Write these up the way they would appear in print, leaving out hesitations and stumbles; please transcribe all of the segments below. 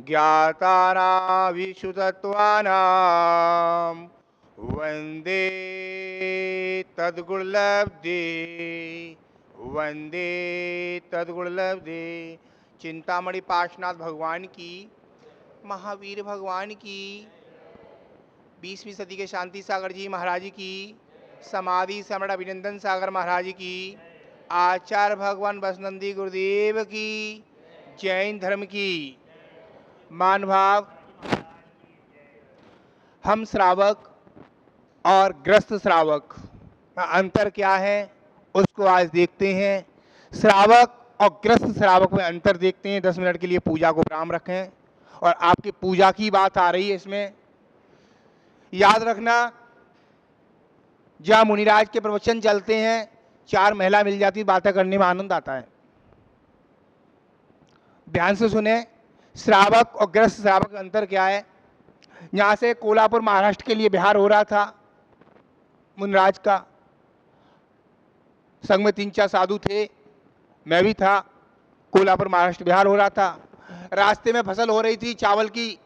ज्ञातानां वन्दे तद्गुणलब्धे वन्दे तद्गुणलब्धे। चिंतामणि पार्श्वनाथ भगवान की, महावीर भगवान की, 20वीं सदी के शांति सागर जी महाराज की, समाधि सम्राट अभिनंदन सागर महाराज की, आचार्य भगवान बसनंदी गुरुदेव की, जैन धर्म की। मान भाव, हम श्रावक और ग्रस्त श्रावक का अंतर क्या है उसको आज देखते हैं। श्रावक और ग्रस्त श्रावक में अंतर देखते हैं। 10 मिनट के लिए पूजा को विराम रखें और आपकी पूजा की बात आ रही है। इसमें याद रखना, जहाँ मुनिराज के प्रवचन चलते हैं 4 महिला मिल जाती, बातें करने में आनंद आता है। ध्यान से सुने, श्रावक और ग्रस्त श्रावक का अंतर क्या है। यहाँ से कोल्हापुर महाराष्ट्र के लिए बिहार हो रहा था। मुनिराज का संग में 3-4 साधु थे, मैं भी था। कोल्हापुर महाराष्ट्र बिहार हो रहा था। रास्ते में फसल हो रही थी, चावल की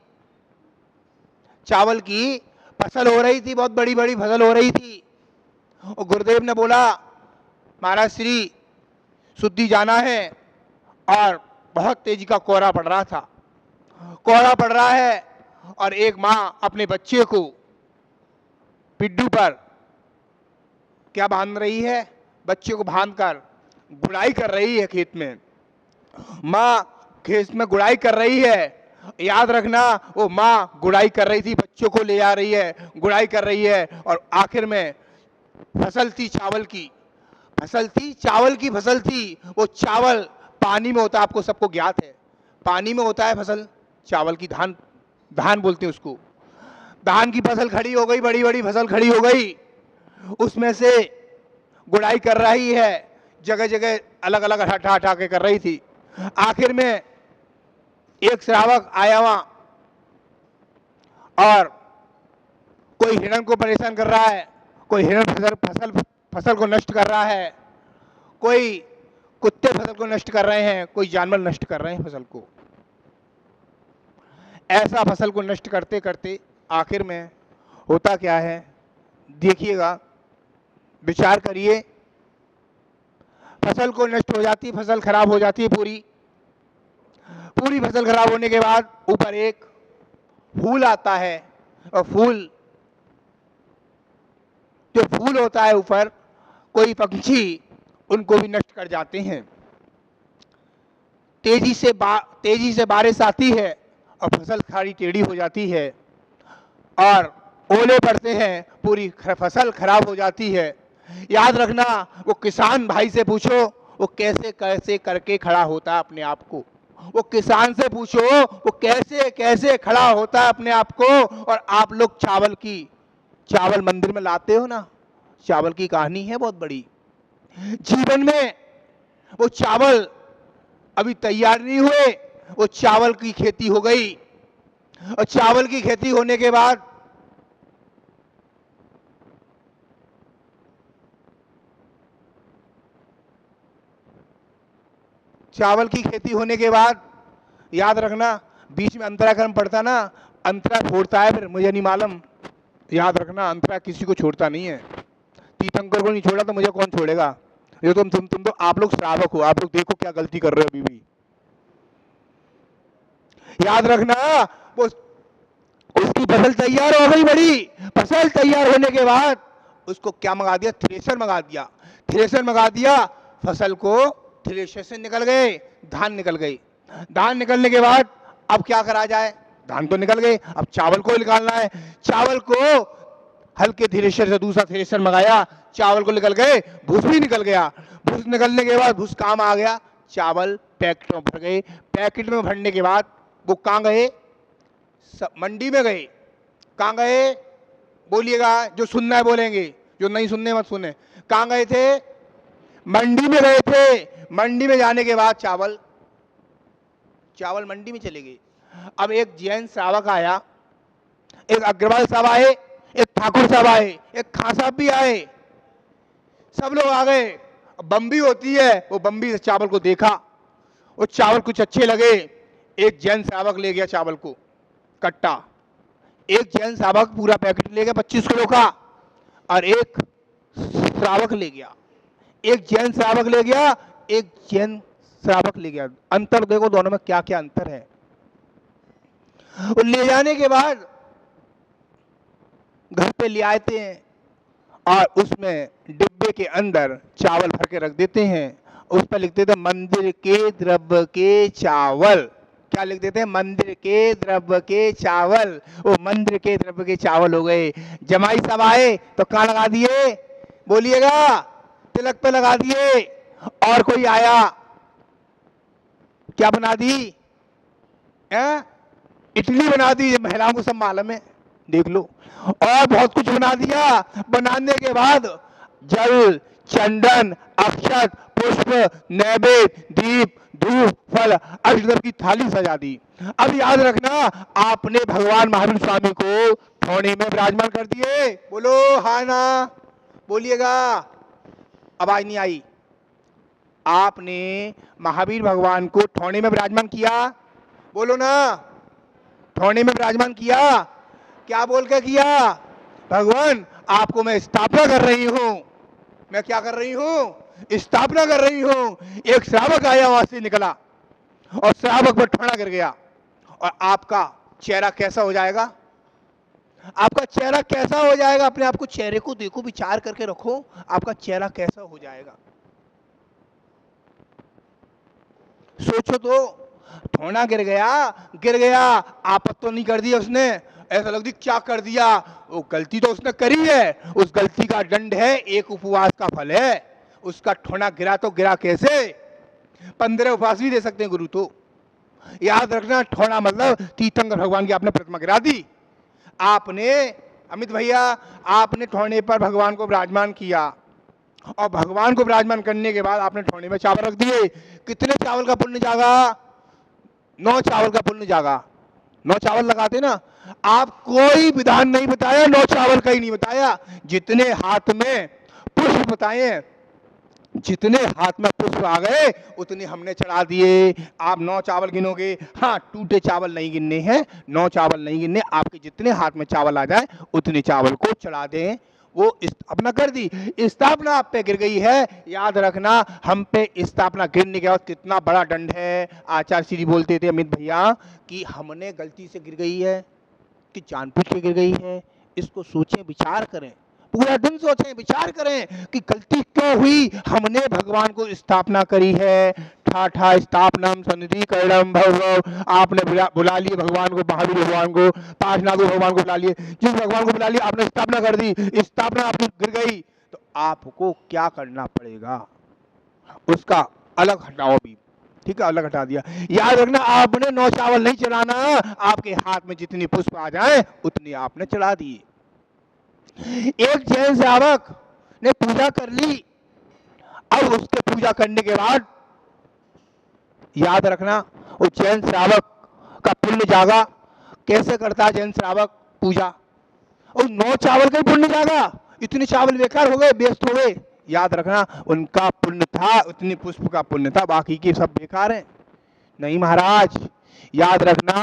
फसल हो रही थी, बहुत बड़ी बड़ी फसल हो रही थी। और गुरुदेव ने बोला, महाराज श्री शुद्धि जाना है, और बहुत तेजी का कोहरा पड़ रहा था। कोहरा पड़ रहा है और एक माँ अपने बच्चे को पिड्डू पर क्या बांध रही है, बच्चे को बांधकर गुड़ाई कर रही है। खेत में माँ खेत में गुड़ाई कर रही है। याद रखना, वो माँ गुड़ाई कर रही थी, बच्चों को ले आ रही है, गुड़ाई कर रही है। और आखिर में फसल थी चावल की, फसल थी। वो चावल पानी में होता है, आपको सबको ज्ञात है। पानी में होता है फसल चावल की, धान बोलते हैं उसको। धान की फसल खड़ी हो गई, बड़ी बड़ी फसल खड़ी हो गई। उसमें से गुड़ाई कर रही है, जगह जगह अलग अलग हटा के कर रही थी। आखिर में एक श्रावक आया वहां, और कोई हिरण को परेशान कर रहा है, कोई हिरण फसल को नष्ट कर रहा है, कोई कुत्ते फसल को नष्ट कर रहे हैं, कोई जानवर नष्ट कर रहे हैं फसल को। ऐसा फसल को नष्ट करते करते आखिर में होता क्या है, देखिएगा, विचार करिए। फसल को नष्ट हो जाती, फसल खराब हो जाती है पूरी फसल खराब होने के बाद ऊपर एक फूल आता है, और जो फूल होता है ऊपर, कोई पक्षी उनको भी नष्ट कर जाते हैं। तेजी से बारिश आती है और फसल खाड़ी टेढ़ी हो जाती है, और ओले पड़ते हैं, पूरी फसल खराब हो जाती है। याद रखना, वो किसान भाई से पूछो, वो कैसे कैसे करके खड़ा होता है अपने आप को। वो किसान से पूछो, वो कैसे कैसे खड़ा होता है अपने आप को। और आप लोग चावल मंदिर में लाते हो ना, चावल की कहानी है बहुत बड़ी। जीवन में वो चावल अभी तैयार नहीं हुए, वो चावल की खेती हो गई, और चावल की खेती होने के बाद याद रखना, बीच में अंतरा क्रम पड़ता ना, अंतरा छोड़ता है, फिर मुझे नहीं मालूम। याद रखना, अंतरा किसी को छोड़ता नहीं है। तीर्थंकर को नहीं छोड़ा तो मुझे कौन छोड़ेगा। ये तुम तो आप लोग श्रावक हो, आप लोग देखो क्या गलती कर रहे हो अभी भी। याद रखना, वो उसकी फसल तैयार हो गई, बड़ी फसल तैयार होने के बाद उसको क्या मंगा दिया, थ्रेशर मंगा दिया। फसल को थ्रेशर से निकल गए, धान निकलने के बाद अब क्या करा जाए, धान तो निकल गए, अब चावल को निकालना है। चावल को हल्के थ्रेशर से दूसरा थ्रेशर मंगाया, चावल को निकल गए, भूस भी निकल गया। भूस निकलने के बाद भूस काम आ गया, चावल पैकेट में भर गए। पैकेट में भरने के बाद वो कहाँ गए, मंडी में गए। कहाँ गए बोलिएगा, जो सुनना है बोलेंगे, जो नहीं सुनने मत सुने। कहाँ गए थे, मंडी में गए थे। मंडी में जाने के बाद चावल मंडी में चले गए। अब एक जैन श्रावक आया, एक अग्रवाल साहब आए, एक ठाकुर साहब आए, एक खां साहब भी आए, सब लोग आ गए। बम्बी होती है, वो बम्बी से चावल को देखा, वो चावल कुछ अच्छे लगे, एक जैन श्रावक ले गया चावल को कट्टा, एक जैन श्रावक पूरा पैकेट ले गया 25 किलो का, और एक श्रावक ले गया, एक जैन श्रावक ले गया, एक जैन श्रावक ले गया। अंतर देखो दोनों में क्या क्या अंतर है। और ले जाने के बाद घर पे ले आते हैं और उसमें डिब्बे के अंदर चावल भर के रख देते हैं। उस पर लिखते थे मंदिर के द्रव्य के चावल। क्या लिख देते हैं? मंदिर के द्रव्य के चावल। वो मंदिर के द्रव्य के चावल हो गए। जमाई सब आए तो कहाँ लगा दिए? बोलिएगा, तिलक पे लगा दिए। और कोई आया क्या बना दी? इडली बना दी, महिलाओं को सब मालूम है, देख लो। और बहुत कुछ बना दिया। बनाने के बाद जल, चंदन, अक्षत, पुष्प, नैवेद्य, दीप, धूप, फल, अष्टदल की थाली सजा दी। अब याद रखना, आपने भगवान महावीर स्वामी को ठौने में विराजमान कर दिए। बोलो हाँ ना, बोलिएगा, आवाज नहीं आई। आपने महावीर भगवान को ठौने में विराजमान किया। बोलो ना, ठौने में विराजमान किया। क्या बोल के किया? भगवान आपको मैं स्थापना कर रही हूं। मैं क्या कर रही हूं? स्थापना कर रही हूं। एक श्रावक आया, वहां से निकला और श्रावक पर ठौना गिर गया। और आपका चेहरा कैसा हो जाएगा? आपका चेहरा कैसा हो जाएगा? अपने आप को, चेहरे को देखो, विचार करके रखो, आपका चेहरा कैसा हो जाएगा? सोचो तो। ठौना गिर गया, आपत तो नहीं कर दिया उसने, ऐसा लग दी क्या कर दिया। वो गलती तो उसने करी है, उस गलती का दंड है, एक उपवास का फल है। उसका ठौना गिरा तो गिरा कैसे? 15 उपवास भी दे सकते हैं गुरु तो। याद रखना, ठौना मतलब तीर्थंकर भगवान की आपने प्रतिमा गिरा दी। आपने, अमित भैया, आपने ठौने पर भगवान को विराजमान किया और भगवान को विराजमान करने के बाद आपने ठौने में चावल रख दिए। कितने चावल का पुण्य जागा? 9 चावल का पुण्य जागा। 9 चावल लगाते ना। आप कोई विधान नहीं बताया, 9 चावल का ही नहीं बताया। जितने हाथ में पुष्प बताए, जितने हाथ में पुष्प आ गए उतने हमने चढ़ा दिए। आप 9 चावल गिनोगे, हाँ, टूटे चावल नहीं गिनने हैं, 9 चावल नहीं गिनने। आपके जितने हाथ में चावल आ जाए उतने चावल को चढ़ा दें। वो स्थापना कर दी। स्थापना आप पे गिर गई है। याद रखना, हम पे स्थापना गिरने के बाद कितना बड़ा दंड है। आचार्य श्री बोलते थे अमित भैया कि हमने गलती से गिर गई है कि जानबूझ के गिर गई है। इसको सोचें, विचार करें, पूरा दिन सोचें, विचार करें कि गलती क्यों हुई। हमने भगवान को स्थापना करी है। ठाठा स्थापनम सन्निधि करणम भव। आपने बुला लिए भगवान को, महावीर भगवान को, पार्श्वनाथ भगवान को बुला लिए। जिस भगवान को बुला लिया आपने स्थापना कर दी, स्थापना आपकी गिर गई, तो आपको क्या करना पड़ेगा? उसका अलग हटाओ भी, ठीक है, अलग हटा दिया। याद रखना, आपने 9 चावल नहीं चढ़ाना, आपके हाथ में जितनी पुष्प आ जाए उतनी आपने चढ़ा दिए। एक जैन श्रावक ने पूजा कर ली। अब उसके पूजा करने के बाद याद रखना, वो जैन श्रावक का पुण्य जागा। कैसे करता है जैन श्रावक पूजा? और 9 चावल का ही पुण्य जागा। इतने चावल बेकार हो गए, वेस्ट हो गए। याद रखना, उनका पुण्य था, उतनी पुष्प का पुण्य था, बाकी के सब बेकार हैं। नहीं महाराज, याद रखना,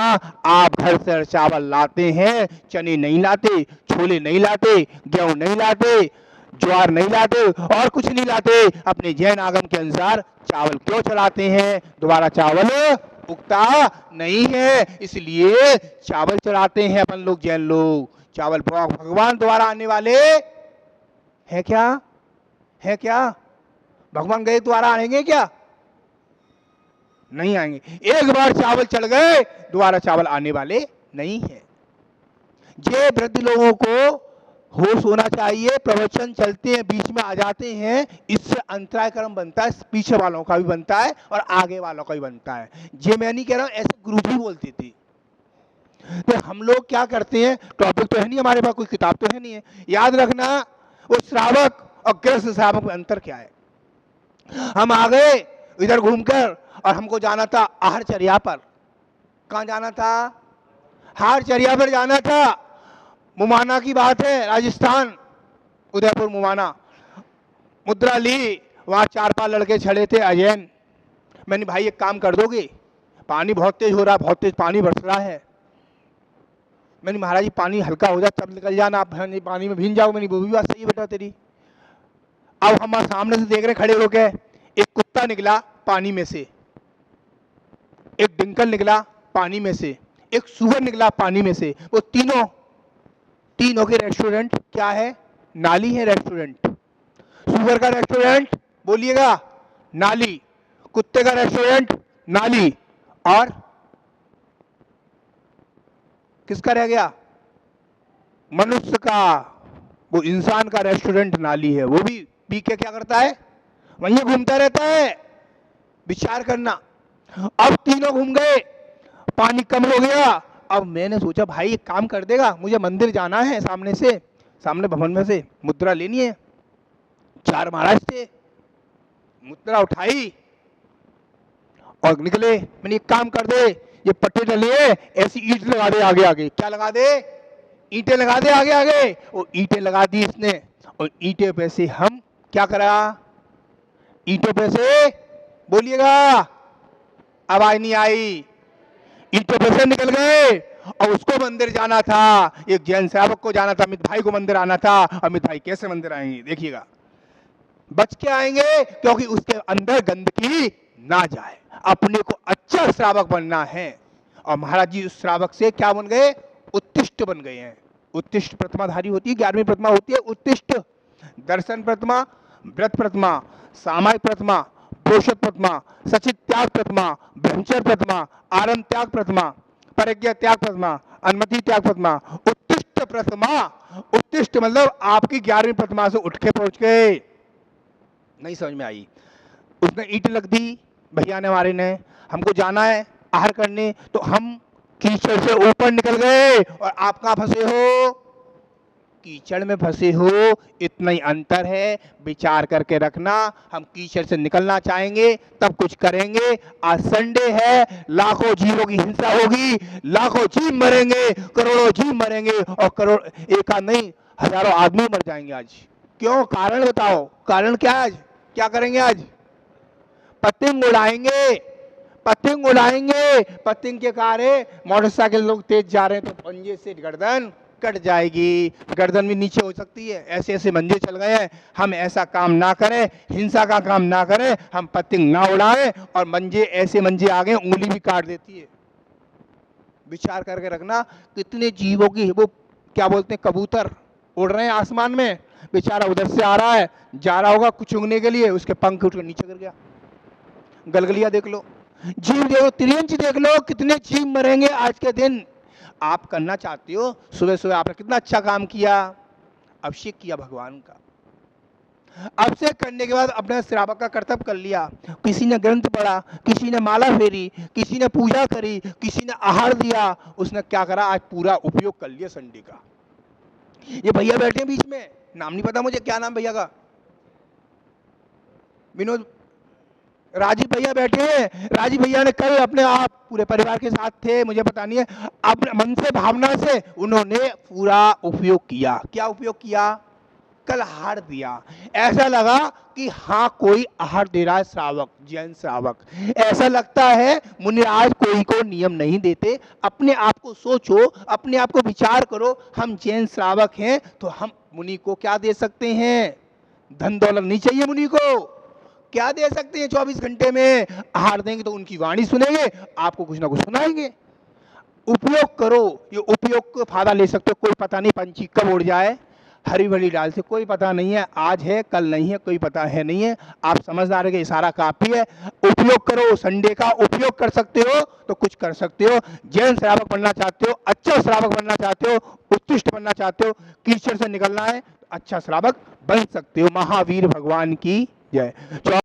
आप घर से चावल लाते हैं, चने नहीं लाते, छोले नहीं लाते, गेहूं नहीं लाते, ज्वार नहीं लाते, और कुछ नहीं लाते। अपने जैन आगम के अनुसार चावल क्यों चढ़ाते हैं? दोबारा चावल उगता नहीं है, इसलिए चावल चढ़ाते हैं अपन लोग, जैन लोग। चावल भगवान द्वारा आने वाले है क्या? है क्या? भगवान गए द्वारा आएंगे क्या? नहीं आएंगे। एक बार चावल चढ़ गए, दोबारा चावल आने वाले नहीं है। ये वृद्ध लोगों को होश होना चाहिए। प्रवचन चलते हैं, बीच में आ जाते हैं, इससे अंतराय कर्म बनता है, पीछे वालों का भी बनता है और आगे वालों का भी बनता है। ये मैं नहीं कह रहा हूं, ऐसे गुरुजी बोलते थे। तो हम लोग क्या करते हैं, टॉपिक तो है नहीं हमारे पास, कोई किताब तो है नहीं है। याद रखना, वो श्रावक और गृहस्थ श्रावक में अंतर क्या है। हम आ गए इधर घूमकर और हमको जाना था आहरचर्या पर। कहाँ जाना था? आहरचर्या पर जाना था। मुमाना की बात है, राजस्थान, उदयपुर मुमाना। मुद्रा ली, वहाँ 4-5 लड़के छड़े थे अजैन। मैंने भाई एक काम कर दोगे? पानी बहुत तेज हो रहा है, बहुत तेज पानी बरस रहा है। मैंने महाराज जी पानी हल्का हो जाए तब निकल जाना, आप पानी में भीग जाओ। मैंने वो भी बात सही है बेटा तेरी। अब हम सामने से देख रहे खड़े होके, एक कुत्ता निकला पानी में से, एक डिंकल निकला पानी में से, एक सुअर निकला पानी में से। वो तीनों के रेस्टोरेंट क्या है? नाली है रेस्टोरेंट। सुअर का रेस्टोरेंट बोलिएगा नाली, कुत्ते का रेस्टोरेंट नाली, और किसका रह गया? मनुष्य का, वो इंसान का रेस्टोरेंट नाली है। वो भी पी के क्या करता है? वहीं घूमता रहता है। विचार करना। अब तीनों घूम गए, पानी कम हो गया। अब मैंने सोचा भाई एक काम कर देगा, मुझे मंदिर जाना है, सामने भवन में से मुद्रा लेनी है। 4 महाराज थे, मुद्रा उठाई और निकले। मैंने एक काम कर दे, ये पट्टे डले ऐसी ईंट लगा दे आगे आगे। क्या लगा दे? ईंटें लगा दे आगे आगे। वो ईंटें लगा दी इसने, और ईंटें पे से हम क्या करा? ईंटों पे से बोलिएगा, आवाज नहीं आई। ईंटों पे से निकल गए और उसको मंदिर जाना था, एक जैन सेवक को जाना था, अमित भाई को मंदिर आना था। अमित भाई कैसे मंदिर आएंगे देखिएगा, बच के आएंगे, क्योंकि उसके अंदर गंदगी ना जाए। अपने को अच्छा श्रावक बनना है। और महाराज जी उस श्रावक से क्या बन गए? उत्तिष्ठ बन गए हैं। उत्तिष्ठ प्रतिमाधारी होती है, 11वीं प्रतिमा होती है उत्तिष्ठ। दर्शन प्रतिमा, व्रत प्रतिमा, सामायिक प्रतिमा, पोषक प्रतिमा, सचित त्याग प्रतिमा, ब्रह्मचर्य प्रतिमा, आरंभ त्याग प्रतिमा, परिज्ञा त्याग प्रतिमा, अनुमति त्याग प्रतिमा, उत्तिष्ठ प्रतिमा। उत्तिष्ठ मतलब आपकी 11वीं प्रतिमा से उठ के पहुंच गए। नहीं समझ में आई? उसने ईंट लग दी भैया ने, हमारे ने, हमको जाना है आहार करने, तो हम कीचड़ से ऊपर निकल गए और आप कहां फंसे हो? कीचड़ में फंसे हो। इतना ही अंतर है, विचार करके रखना। हम कीचड़ से निकलना चाहेंगे तब कुछ करेंगे। आज संडे है, लाखों जीवों की हिंसा होगी, लाखों जीव मरेंगे, करोड़ों जीव मरेंगे, और करोड़ एक नहीं हजारों आदमी मर जाएंगे आज। क्यों? कारण बताओ, कारण क्या? आज क्या करेंगे? आज पतंग उड़ाएंगे, पतंग उड़ाएंगे। पतंग के कारण मोटरसाइकिल लोग तेज जा रहे हैं तो पंजे से गर्दन कट जाएगी, गर्दन भी नीचे हो सकती है। ऐसे ऐसे मंजे चल गए हैं। हम ऐसा काम ना करें, हिंसा का काम ना करें, हम पतंग ना उड़ाएं। और मंजे ऐसे मंजे आ गए, उंगली भी काट देती है। विचार करके रखना, कितने जीवों की, वो क्या बोलते हैं, कबूतर उड़ रहे हैं आसमान में, बेचारा उधर से आ रहा है, जा रहा होगा कुछ उगने के लिए, उसके पंख उठ कर नीचे गिर गया। गलगलिया देख लो, जीव देखो, त्रियंच देख लो, कितने जीव मरेंगे आज के दिन। आप करना चाहते हो, सुबह सुबह आपने कितना अच्छा काम किया, अभिषेक किया भगवान का। अभिषेक करने के बाद अपने श्रावक का कर्तव्य कर लिया। किसी ने ग्रंथ पढ़ा, किसी ने माला फेरी, किसी ने पूजा करी, किसी ने आहार दिया। उसने क्या करा? आज पूरा उपयोग कर लिया संडे का। ये भैया बैठे हैं बीच में, नाम नहीं पता मुझे, क्या नाम भैया का? विनोद, राजीव भैया बैठे हैं। राजीव भैया ने कल अपने आप पूरे परिवार के साथ थे, मुझे पता नहीं है, अपने मन से भावना से उन्होंने पूरा उपयोग किया। क्या उपयोग किया? कल आहार दिया। ऐसा लगा कि हाँ कोई आहार दे रहा है श्रावक, जैन श्रावक। ऐसा लगता है मुनिराज कोई को नियम नहीं देते। अपने आप को सोचो, अपने आप को विचार करो, हम जैन श्रावक हैं तो हम मुनि को क्या दे सकते हैं? धन दौलत नहीं चाहिए मुनि को, क्या दे सकते हैं? 24 घंटे में आहार देंगे तो उनकी वाणी सुनेंगे, आपको कुछ ना कुछ सुनाएंगे। उपयोग करो, ये उपयोग का फायदा ले सकते हो। कोई पता नहीं पंछी कब उड़ जाए, हरी भरी डाल से, कोई पता नहीं है, आज है कल नहीं है, कोई पता है नहीं है। आप समझदार के इशारा काफी है। उपयोग करो, संडे का उपयोग कर सकते हो तो कुछ कर सकते हो। जैन श्रावक बनना चाहते हो, अच्छा श्रावक बनना चाहते हो, उत्कृष्ट बनना चाहते हो, कीचड़ से निकलना है, अच्छा श्रावक बन सकते हो। महावीर भगवान की जय।